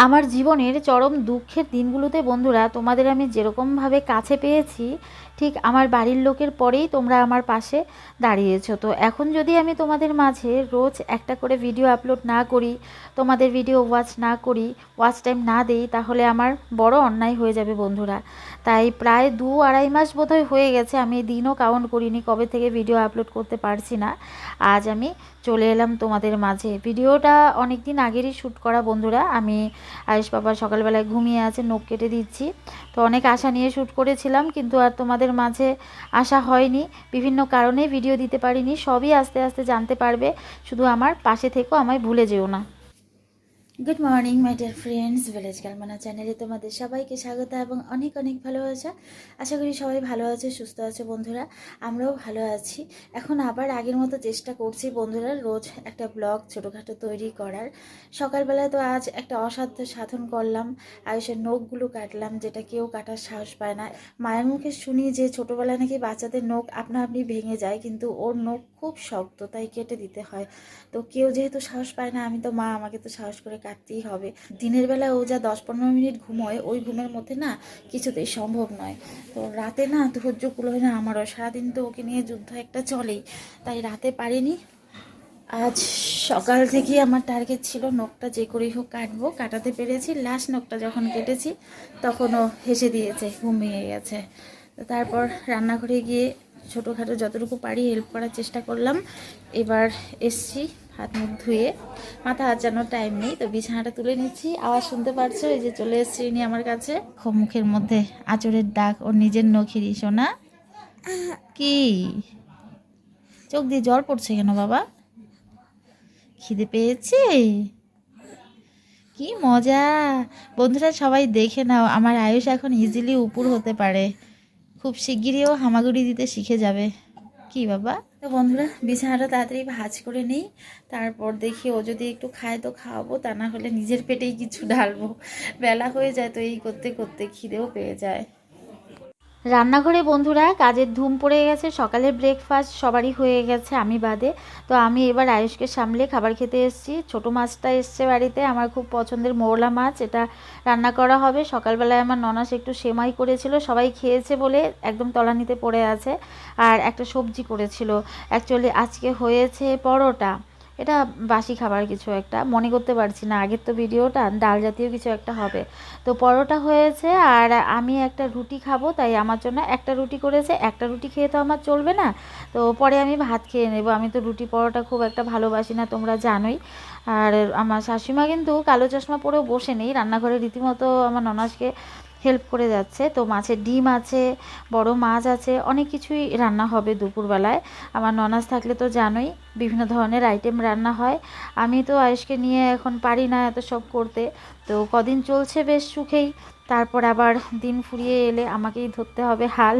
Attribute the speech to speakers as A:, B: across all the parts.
A: আমার জীবনের চরম দুঃখের দিনগুলোতে বন্ধুরা তোমাদের আমি যেরকমভাবে কাছে পেয়েছি, ঠিক আমার বাড়ির লোকের পরেই তোমরা আমার পাশে দাঁড়িয়েছো। তো এখন যদি আমি তোমাদের মাঝে রোজ একটা করে ভিডিও আপলোড না করি, তোমাদের ভিডিও ওয়াচ না করি, ওয়াচ টাইম না দেই, তাহলে আমার বড় অন্যায় হয়ে যাবে বন্ধুরা। তাই প্রায় 2-2.5 মাস বোধহয় হয়ে গেছে, আমি দিনও কাউন্ট করিনি কবে থেকে ভিডিও আপলোড করতে পারছি না। আজ আমি চলে এলাম তোমাদের মাঝে। ভিডিওটা অনেক দিন আগেরই শ্যুট করা বন্ধুরা। আমি আয়ুষ বাবা সকালবেলায় ঘুমিয়ে আছে, নখ কেটে দিচ্ছি। তো অনেক আশা নিয়ে শ্যুট করেছিলাম, কিন্তু আর তোমাদের মাঝে আসা হয়নি। বিভিন্ন কারণে ভিডিও দিতে পারিনি। সবই আস্তে আস্তে জানতে পারবে। শুধু আমার পাশে থেকেও আমায় ভুলে যেও না। Good morning my dear friends, village গার্লমানা চ্যানেলে তোমাদের সবাইকে স্বাগত এবং অনেক অনেক ভালোবাসা। আশা করি সবাই ভালো আছে, সুস্থ আছে বন্ধুরা। আমরাও ভালো আছি। এখন আবার আগের মতো চেষ্টা করছি বন্ধুরা রোজ একটা ব্লগ ছোটোখাটো তৈরি করার। সকালবেলায় তো আজ একটা অসাধ্য সাধন করলাম, আয়ুষের নখগুলো কাটলাম, যেটা কেউ কাটার সাহস পায় না। মায়ের মুখে শুনি যে ছোটোবেলায় নাকি বাচ্চাদের নখ আপনা আপনি ভেঙে যায়, কিন্তু ওর নখ খুব শক্ত, তাই কেটে দিতে হয়। তো কেউ যেহেতু সাহস পায় না, আমি তো মা, আমাকে তো সাহস করে কাটতেই হবে। দিনের বেলা ও যা 10-15 মিনিট ঘুমোয়, ওই ঘুমের মধ্যে না কিছুতেই সম্ভব নয়। তো রাতে না ধৈর্য কুলোয় না আমারও, সারাদিন তো ওকে নিয়ে যুদ্ধ একটা চলেই, তাই রাতে পারিনি। আজ সকাল থেকে আমার টার্গেট ছিল নখটা যে করেই হোক কাটবো, কাটাতে পেরেছি। লাস্ট নখটা যখন কেটেছি তখনও হেসে দিয়েছে, ঘুম ভেঙে গেছে। তো তারপর রান্নাঘরে গিয়ে ছোটোখাটো যতটুকু পারি হেল্প করার চেষ্টা করলাম। এবার এসছি হাত মুখ ধুয়ে, মাথা আঁচানোর টাইম নেই, তো বিছানাটা তুলে নিচ্ছি। আওয়াজ শুনতে পারছো, এই যে চলে এসছি ইনি আমার কাছে। মুখের মধ্যে আঁচড়ের দাগ, ওর নিজের নখেরই। শোনা কি চোখ দিয়ে জল পড়ছে কেন বাবা? খিদে পেয়েছে? কি মজা বন্ধুরা, সবাই দেখে নাও, আমার আয়ুষ এখন ইজিলি উপর হতে পারে। খুব শিগগিরই ও হামাগুড়ি দিতে শিখে যাবে। কি বাবা? তো বন্ধুরা বিছানাটা তাড়াতাড়ি ভাঁজ করে নেই, তারপর দেখি ও যদি একটু খায় তো খাওয়াবো, তা না হলে নিজের পেটেই কিছু ঢালবো। বেলা হয়ে যায়, তো এই করতে করতে খিদেও পেয়ে যায়। রান্নাঘরে বন্ধুরা কাজের ধুম পড়ে গেছে। সকালে ব্রেকফাস্ট সবারই হয়ে গেছে, আমি বাদে। তো আমি এবার আয়ুষকে সামলে খাবার খেতে এসেছি। ছোটো মাছটা এসছে বাড়িতে, আমার খুব পছন্দের মৌরলা মাছ, এটা রান্না করা হবে। সকালবেলায় আমার ননাস একটু সেমাই করেছিল, সবাই খেয়েছে বলে একদম তলানিতে পড়ে আছে। আর একটা সবজি করেছিল। অ্যাকচুয়ালি আজকে হয়েছে পরোটা। এটা বাসি খাবার কিছু একটা, মনে করতে পারছি না, আগের তো ভিডিওটা ডাল জাতীয় কিছু একটা হবে। তো পরোটা হয়েছে, আর আমি একটা রুটি খাবো, তাই আমার জন্য একটা রুটি করেছে। একটা রুটি খেয়ে তো আমার চলবে না, তো পরে আমি ভাত খেয়ে নেব। আমি তো রুটি পরোটা খুব একটা ভালোবাসি না, তোমরা জানোই। আর আমার শাশুড়িমা কিন্তু কালো চশমা পরেও বসে নেই, রান্নাঘরে রীতিমতো আমার ননাসকে হেল্প করে যাচ্ছে। তো মাছের ডিম আছে, বড় মাছ আছে, অনেক কিছুই রান্না হবে দুপুরবেলায়। আমার ননাস থাকলে তো জানোই বিভিন্ন ধরনের আইটেম রান্না হয়। আমি তো আয়েশকে নিয়ে এখন পারি না এত সব করতে। তো কদিন চলছে বেশ সুখেই, তারপর আবার দিন ফুরিয়ে এলে আমাকেই ধরতে হবে হাল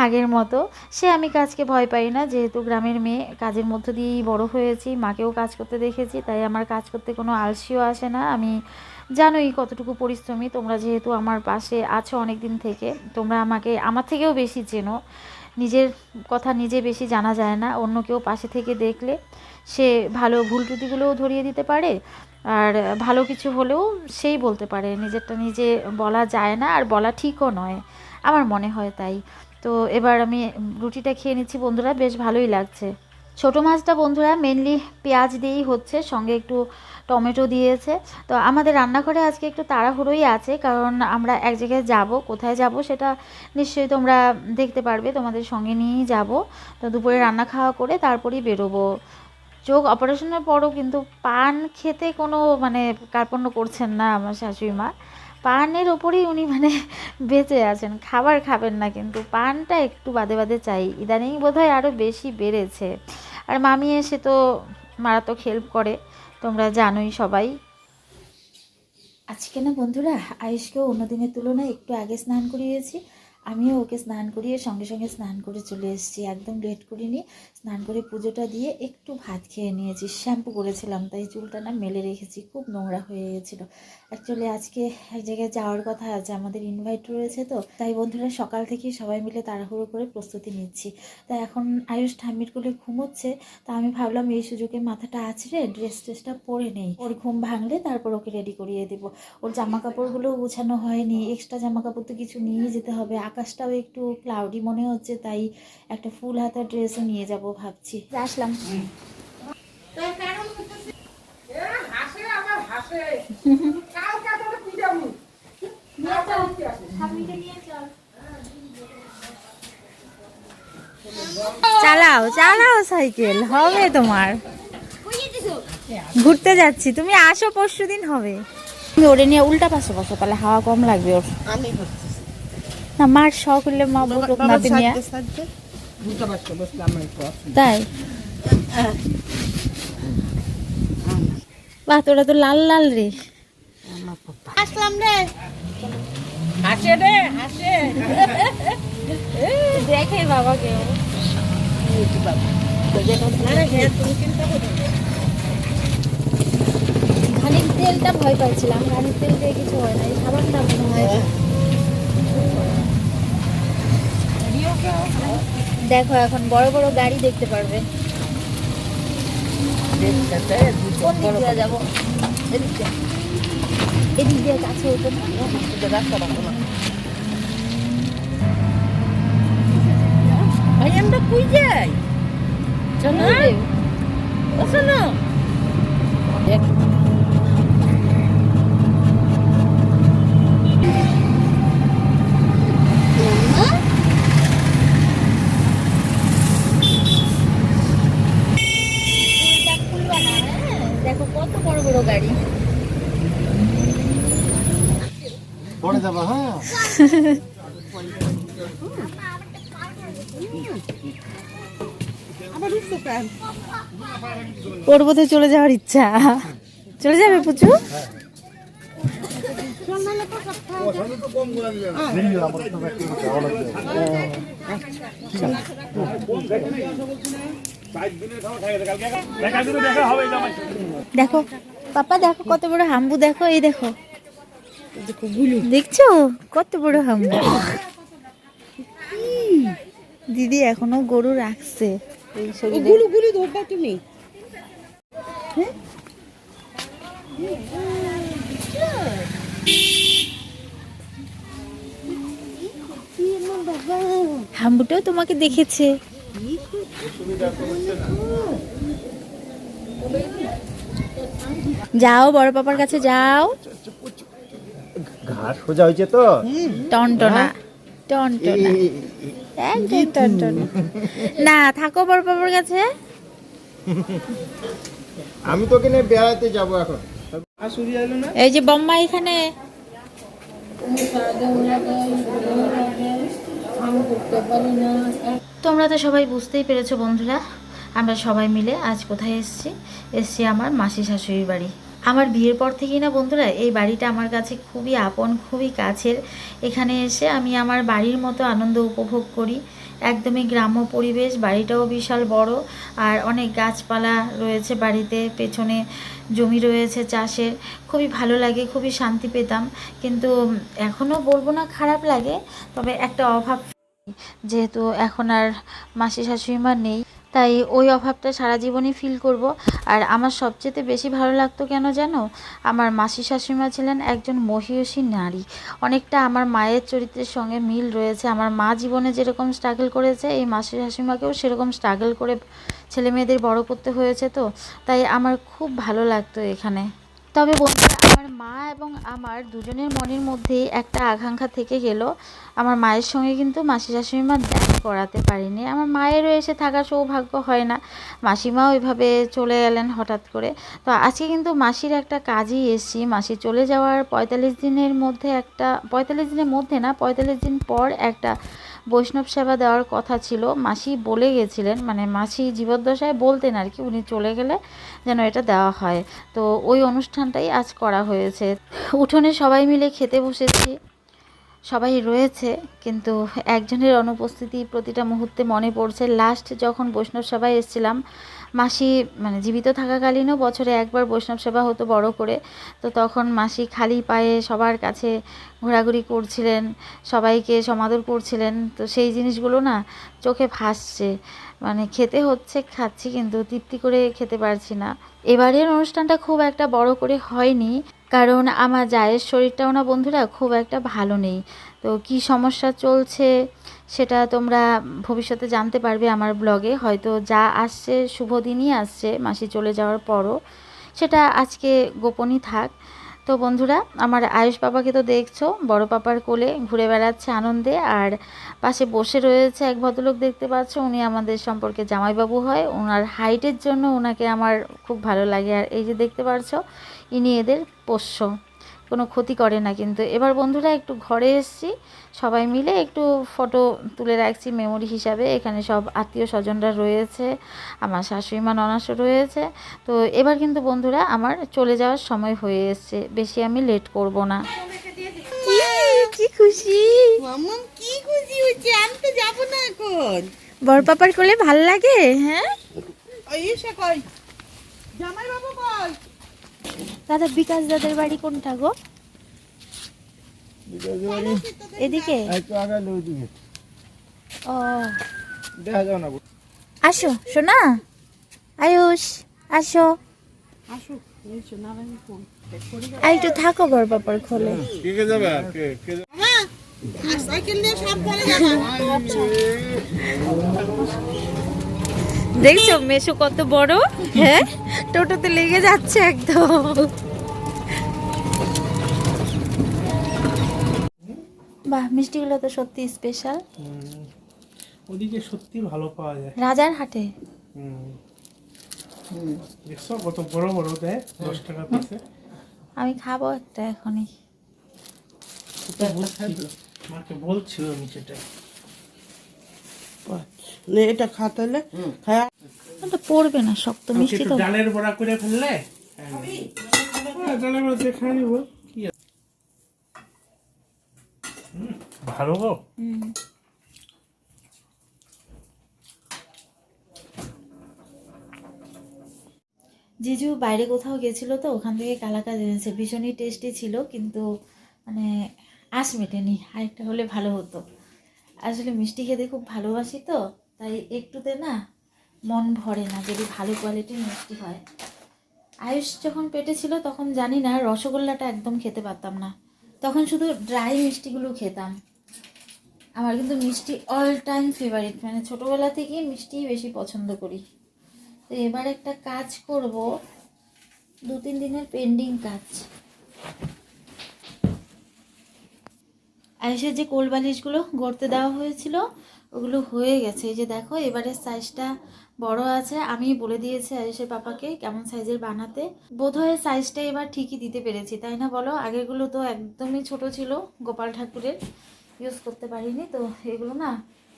A: আগের মতো। সে আমি কাজকে ভয় পাই না, যেহেতু গ্রামের মেয়ে, কাজের মধ্য দিয়েই বড় হয়েছি, মাকেও কাজ করতে দেখেছি, তাই আমার কাজ করতে কোনো আলসিও আসে না। আমি জানোই কতটুকু পরিশ্রমী, তোমরা যেহেতু আমার পাশে আছো অনেক দিন থেকে, তোমরা আমাকে আমার থেকেও বেশি চেনো। নিজের কথা নিজে বেশি জানা যায় না, অন্য কেউ পাশে থেকে দেখলে সে ভালো ভুল ত্রুটিগুলোও ধরিয়ে দিতে পারে, আর ভালো কিছু হলেও সেই বলতে পারে। নিজেরটা নিজে বলা যায় না, আর বলা ঠিকও নয়, আমার মনে হয় তাই। তো এবার আমি রুটিটা খেয়ে নিচ্ছি বন্ধুরা, বেশ ভালোই লাগছে। ছোটো মাছটা বন্ধুরা মেনলি পেঁয়াজ দিয়েই হচ্ছে, সঙ্গে একটু টমেটো দিয়েছে। তো আমাদের রান্নাঘরে আজকে একটু তাড়াহুড়োই আছে, কারণ আমরা এক জায়গায় যাব, কোথায় যাব সেটা নিশ্চয়ই তোমরা দেখতে পারবে, তোমাদের সঙ্গে নিয়েই যাব। তো দুপুরে রান্না খাওয়া করে তারপরেই বেরোবো। চোখ অপারেশনের পরও কিন্তু পান খেতে কোনো মানে কার্পণ্য করছেন না আমার শাশুড়ি মা। পানের ওপরেই উনি মানে বেঁচে আছেন, খাবার খাবেন না, কিন্তু পানটা একটু বাদে বাদে চাই। ইদানিং বোধহয় আরও বেশি বেড়েছে। আর মামি এসে তো মারাত্মক হেল্প করে, তোমরা জানোই সবাই। আজকে না বন্ধুরা আয়ুষকেও অন্য দিনের তুলনায় একটু আগে স্নান করিয়েছি। আমিও ওকে স্নান করিয়ে সঙ্গে সঙ্গে স্নান করে চলে এসেছি, একদম লেট করিনি। স্নান করে পুজোটা দিয়ে একটু ভাত খেয়ে নিয়েছি, শ্যাম্পু করেছিলাম তাই চুলটা না মেলে রেখেছি, খুব নোংরা হয়ে গেছিলো। অ্যাকচুয়ালি আজকে এক জায়গায় যাওয়ার কথা আছে, আমাদের ইনভাইট রয়েছে, তো তাই বন্ধুরা সকাল থেকেই সবাই মিলে তাড়াহুড়ো করে প্রস্তুতি নিচ্ছি। তা এখন আয়ুষ ঠাম্মির কোলে ঘুমোচ্ছে, তা আমি ভাবলাম এই সুযোগে মাথাটা আছড়ে ড্রেসটা পরে নেই, ওর ঘুম ভাঙলে তারপর ওকে রেডি করিয়ে দেবো। ওর জামা কাপড়গুলো গুছানো হয়নি, এক্সট্রা জামা কাপড় তো কিছু নিয়ে যেতে হবে, আকাশটাও একটু ক্লাউডি মনে হচ্ছে, তাই একটা ফুল হাতা ড্রেসও নিয়ে যাব ভাবছি। আসলাম। চালাও চালাও সাইকেল, হবে তোমার। ঘুরতে যাচ্ছি, তুমি আসো পরশুদিন হবে। তুমি ওরে নিয়ে উল্টা পাশে বসো, তাহলে হাওয়া কম লাগবে ওর। না মার শখ হলে মা বলুক নাতি নিয়ে। তাই বাহ, তোরা তো লাল লাল রে। আসলাম রে, হাসে রে হাসে, দেখে বাবাকে। ঘানির তেলটা ভয় পাচ্ছিলাম, ঘানির তেল দিয়ে কিছু হয় না, এই সাবানটা মনে হয়। দেখো এখন বড় বড় গাড়ি দেখতে পারবে। কোন দিক দিয়ে যাবো? এদিক দিয়ে কাছে হতো না, ভাই আমরা কই যাই? চলো চলো। দেখো কত বড় বড় গাড়ি। পড়ে যাবা। হ্যাঁ পর্বতে চলে যাওয়ার ইচ্ছা। চলে যাবে পুচু? দেখো পাপা, দেখো কত বড় হাম্বু, দেখো এই দেখো, দেখছো কত বড় হাম্বু। দিদি এখনো গরু রাখছে তুমি। হাম্বুটাও তোমাকে দেখেছে। যাও বড় পাপার কাছে যাও।
B: ঘাস সোজা হয়েছে তো,
A: টনটনা টনটনা একদম টনটনা। না থাকো বড় পাপার কাছে।
B: আমি তোকে নিয়ে বেড়াতে যাবো এখন।
A: এই যে বম্মা এখানে। তোমরা তো সবাই বুঝতেই পেরেছো বন্ধুরা, আমরা সবাই মিলে আজ কোথায় এসছি আমার মাসি শাশুড়ির বাড়ি। আমার বিয়ের পর থেকেই না বন্ধুরা এই বাড়িটা আমার কাছে খুবই আপন, খুবই কাছের। এখানে এসে আমি আমার বাড়ির মতো আনন্দ উপভোগ করি। একদমই গ্রাম্য পরিবেশ, বাড়িটাও বিশাল বড়, আর অনেক গাছপালা রয়েছে বাড়িতে, পেছনে জমি রয়েছে চাষের। খুবই ভালো লাগে, খুবই শান্তি পেতাম। কিন্তু এখনও বলবো না খারাপ লাগে, তবে একটা অভাব, যেহেতু এখন আর মাসি শাশুড়ি মা নেই, তাই ওই অভাবটা সারা জীবনই ফিল করব। আর আমার সবচেয়ে বেশি ভালো লাগতো কেন জানো, আমার মাসি শাশুড়িমা ছিলেন একজন মহিয়সী নারী। অনেকটা আমার মায়ের চরিত্রের সঙ্গে মিল রয়েছে। আমার মা জীবনে যেরকম স্ট্রাগল করেছে, এই মাসি শাশুড়িমাকেও সেরকম স্ট্রাগল করে ছেলে মেয়েদের বড় করতে হয়েছে, তো তাই আমার খুব ভালো লাগতো এখানে। তবে বন্ধুরা আমার মা এবং আমার দুজনের মনের মধ্যেই একটা আকাঙ্ক্ষা থেকে গেল। আমার মায়ের সঙ্গে কিন্তু মাসি শাশুড়িমা দেখা করাতে পারিনি। আমার মায়েরও এসে থাকার সৌভাগ্য হয় না, মাসিমাও ওইভাবে চলে গেলেন হঠাৎ করে। তো আজকে কিন্তু মাসির একটা কাজেই এসেছি। মাসি চলে যাওয়ার 45 দিনের মধ্যে একটা, 45 দিনের মধ্যে না, 45 দিন পর একটা বৈষ্ণব সেবা দেওয়ার কথা ছিল। মাসি বলে গেছিলেন, মানে মাসি জীবদ্দশায় বলতেন আর কি, উনি চলে গেলে যেন এটা দেওয়া হয়। তো ওই অনুষ্ঠানটাই আজ করা হয়েছে। উঠোনে সবাই মিলে খেতে বসেছি। সবাই রয়েছে, কিন্তু একজনের অনুপস্থিতি প্রতিটা মুহূর্তে মনে পড়ছে। লাস্ট যখন বৈষ্ণব সেবায় এসেছিলাম, মাসি মানে জীবিত থাকাকালীনও বছরে একবার বৈষ্ণব সেবা হতো বড় করে, তো তখন মাসি খালি পায়ে সবার কাছে ঘোরাঘুরি করছিলেন, সবাইকে সমাদর করছিলেন। তো সেই জিনিসগুলো না চোখে ভাসছে, মানে খেতে হচ্ছে, খাচ্ছি, কিন্তু তৃপ্তি করে খেতে পারছি না। এবারের অনুষ্ঠানটা খুব একটা বড় করে হয়নি, কারণ আমার জায়ের শরীরটাও না বন্ধুরা খুব একটা ভালো নেই। তো কি সমস্যা চলছে সেটা তোমরা ভবিষ্যতে জানতে পারবে আমার ব্লগে। হয়তো যা আসছে শুভ দিনই আসছে মাসি চলে যাওয়ার পরও, সেটা আজকে গোপনই থাক। তো বন্ধুরা, আমার আয়ুষ পাপাকে তো দেখছো, বড় পাপার কোলে ঘুরে বেড়াচ্ছে আনন্দে, আর পাশে বসে রয়েছে এক ভদ্রলোক, দেখতে পাচ্ছ, উনি আমাদের সম্পর্কে জামাইবাবু হয়। ওনার হাইটের জন্য ওনাকে আমার খুব ভালো লাগে। আর এই যে দেখতে পাচ্ছ, ইনি এদের পোষ্য, কোনো ক্ষতি করে না। কিন্তু এবার বন্ধুরা একটু ঘরে এসেছি, সবাই মিলে একটু ফটো তুলে রাখছি মেমোরি হিসাবে। এখানে সব আত্মীয় স্বজনরা রয়েছে, আমার শাশুড়ি মা ননাসও রয়েছে। তো এবার কিন্তু বন্ধুরা আমার চলে যাওয়ার সময় হয়ে এসছে, বেশি আমি লেট করব না। কি খুশি,
C: মাম্মাম কি খুশি হচ্ছে, আমি তো যাবো না এখন।
A: বড় পাপার কোলে ভাল লাগে। হ্যাঁ
C: ওই এসে কই জামাই বাবু কই?
A: দাদা, বিকাশ দাদের বাড়ি কোনটা গো? এদিকে।
B: একটু আগালে ওইদিকে
A: ও,
B: দেখা যাও না।
A: আসো শোনা, আয়ুষ আসো,
C: আসো এসো নারায়ণ ফোন
A: আর একটু থাকো বড় পাপার কোলে।
B: কে যাবে কে
C: হ্যাঁ, আর সাইকেল নিয়ে সাবধানে যাবা।
A: দেখছো মেশো কত বড়, হ্যাঁ টোটোতে লেগে যাচ্ছে একদম। বাহ, মিষ্টিগুলো তো সত্যি স্পেশাল।
D: ওদিকে সত্যি ভালো পাওয়া যায়।
A: রাজার হাটে
D: দেখছো কত বড় বড় দেয়, 10 টাকা পিসে।
A: আমি খাবো একটা এখনই।
D: মাকে বলছিল আমি সেটা।
C: নে এটা খা তাহলে খায়া।
A: ওটা পড়বে না, শক্ত মিষ্টি তো।
D: ডালের বড়া করে ফেললে, হ্যাঁ, ডালের বড়া দিয়ে খাই নিব। কি আছে? ভালো গো।
A: জিজু বাইরে কোথাও গেছিলো, তো ওখান থেকে কালাকাঁদ এনেছে, ভীষণই টেস্টি ছিল, কিন্তু মানে আঁশ মেটেনি। আরেকটা হলে ভালো হতো। আসলে মিষ্টি খেতে খুব ভালোবাসি, তো তাই একটুতে না মন ভরে না যদি ভালো কোয়ালিটির মিষ্টি হয়। আয়ুষ যখন পেটে ছিল তখন জানি না, রসগোল্লাটা একদম খেতে পারতাম না, তখন শুধু ড্রাই মিষ্টিগুলো খেতাম। আমার কিন্তু মিষ্টি অল টাইম ফেভারিট, মানে ছোটোবেলা থেকেই মিষ্টিই বেশি পছন্দ করি। তো এবার একটা কাজ করব, 2-3 দিনের পেন্ডিং কাজ। আয়ুষের যে কোল বালিশগুলো গড়তে দেওয়া হয়েছিল ওগুলো হয়ে গেছে। এই যে দেখো, এবারের সাইজটা বড় আছে। আমি বলে দিয়েছি আয়ুষের পাপাকে কেমন সাইজের বানাতে। বোধহয় সাইজটা এবার ঠিকই দিতে পেরেছি, তাই না বলো? আগেরগুলো তো একদমই ছোট ছিল, গোপাল ঠাকুরের ইউজ করতে পারিনি। তো এগুলো না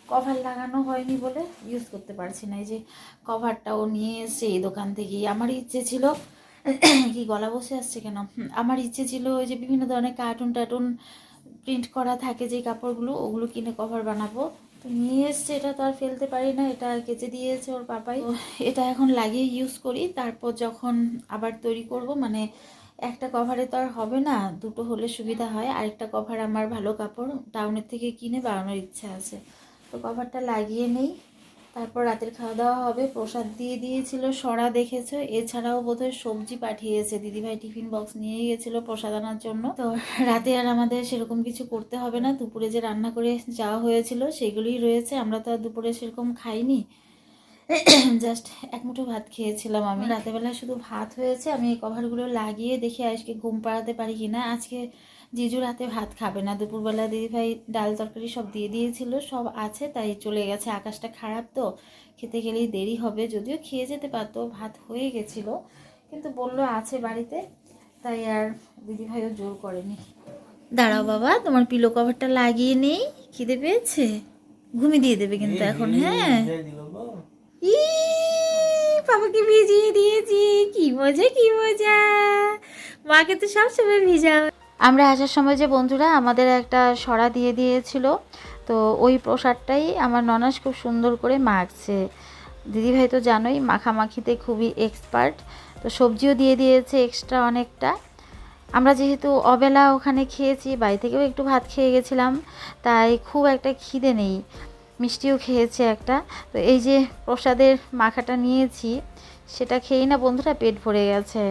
A: কভার লাগানো হয়নি বলে ইউজ করতে পারছি না। এই যে কভারটাও নিয়ে এসছে এই দোকান থেকেই। আমার ইচ্ছে ছিল কি গলা বসে আসছে কেন, আমার ইচ্ছে ছিল ওই যে বিভিন্ন ধরনের কার্টুন টার্টুন প্রিন্ট করা থাকে যে কাপড়গুলো, ওগুলো কিনে কভার বানাবো। তো নিয়ে এসছে, এটা তো আর ফেলতে পারি না, এটা কেচে দিয়েছে ওর পাপাই। তো এটা এখন লাগিয়ে ইউজ করি, তারপর যখন আবার তৈরি করব, মানে একটা কভারে তো আর হবে না, দুটো হলে সুবিধা হয়। আরেকটা কভার আমার ভালো কাপড় টাউনের থেকে কিনে বানানোর ইচ্ছা আছে। তো কভারটা লাগিয়ে নেই, তারপর রাতের খাওয়া দাওয়া হবে। প্রসাদ দিয়ে দিয়েছিল সরা, দেখেছো। এছাড়াও বোধহয় সবজি পাঠিয়েছে, দিদিভাই টিফিন বক্স নিয়ে গিয়েছিল প্রসাদ আনার জন্য। তো রাতে আর আমাদের সেরকম কিছু করতে হবে না, দুপুরে যে রান্না করে যাওয়া হয়েছিল সেগুলোই রয়েছে। আমরা তো আর দুপুরে সেরকম খাইনি, জাস্ট এক মুঠো ভাত খেয়েছিলাম আমি। রাতেবেলা শুধু ভাত হয়েছে। আমি এই কভারগুলো লাগিয়ে দেখি আজকে ঘুম পাড়াতে পারি কিনা। আজকে জিজু রাতে ভাত খাবে না, দুপুরবেলা দিদিভাই ডাল তরকারি সব দিয়ে দিয়েছিল, সব আছে, তাই চলে গেছে। আকাশটা খারাপ তো, খেতে গেলেই দেরি হবে। যদিও খেয়ে যেতে পারতো, ভাত হয়ে গেছিল, কিন্তু বললো আছে বাড়িতে, তাই আর দিদিভাইও জোর করেনি। দাঁড়াও বাবা, তোমার পিলো কভারটা লাগিয়ে নেই, খিদে পেয়েছে, ঘুমিয়ে দিয়ে দেবে কিন্তু এখন। হ্যাঁ, ই পাপাকে ভিজিয়ে দিয়েছি, কি মজা কি মজা। মাকে তো সবসময় ভিজাও। আমরা আসার সময় যে বন্ধুরা আমাদের একটা সরা দিয়ে দিয়েছিল, তো ওই প্রসাদটাই আমার ননাস খুব সুন্দর করে মাখছে। দিদিভাই তো জানোই মাখামাখিতে খুবই এক্সপার্ট, তো সবজিও দিয়ে দিয়েছে এক্সট্রা অনেকটা। আমরা যেহেতু অবেলা ওখানে খেয়েছি, বাড়ি থেকেও একটু ভাত খেয়ে গেছিলাম, তাই খুব একটা খিদে নেই। মিষ্টিও খেয়েছে একটা, তো এই যে প্রসাদের মাখাটা নিয়েছি সেটা খেয়েই না বন্ধুরা পেট ভরে গেছে,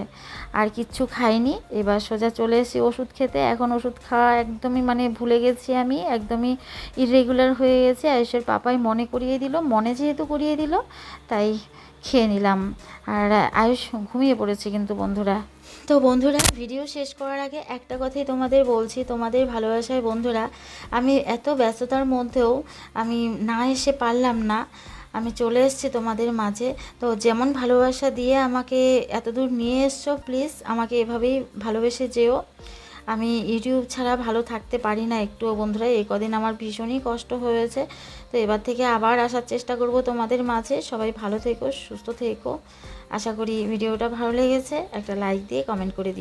A: আর কিচ্ছু খাইনি। এবার সোজা চলে এসেছি ওষুধ খেতে। এখন ওষুধ খাওয়া একদমই মানে ভুলে গেছি, আমি একদমই ইররেগুলার হয়ে গেছে। আয়ুষের পাপাই মনে করিয়ে দিল, মনে যেহেতু করিয়ে দিল তাই খেয়ে নিলাম। আর আয়ুষ ঘুমিয়ে পড়েছে কিন্তু বন্ধুরা। তো বন্ধুরা, ভিডিও শেষ করার আগে একটা কথাই তোমাদের বলছি, তোমাদের ভালোবাসায় বন্ধুরা আমি এত ব্যস্ততার মধ্যেও আমি না এসে পারলাম না, আমি চলে এসেছি তোমাদের মাঝে। তো যেমন ভালোবাসা দিয়ে আমাকে এতদূর নিয়ে এসছো, প্লিজ আমাকে এভাবেই ভালোবেসে যেও। আমি ইউটিউব ছাড়া ভালো থাকতে পারি না একটুও বন্ধুরা, এই কদিন আমার ভীষণই কষ্ট হয়েছে। তো এবার থেকে আবার আসার চেষ্টা করব তোমাদের মাঝে। সবাই ভালো থেকো, সুস্থ থেকো। আশা করি ভিডিওটা ভালো লেগেছে, একটা লাইক দিয়ে কমেন্ট করে দিও।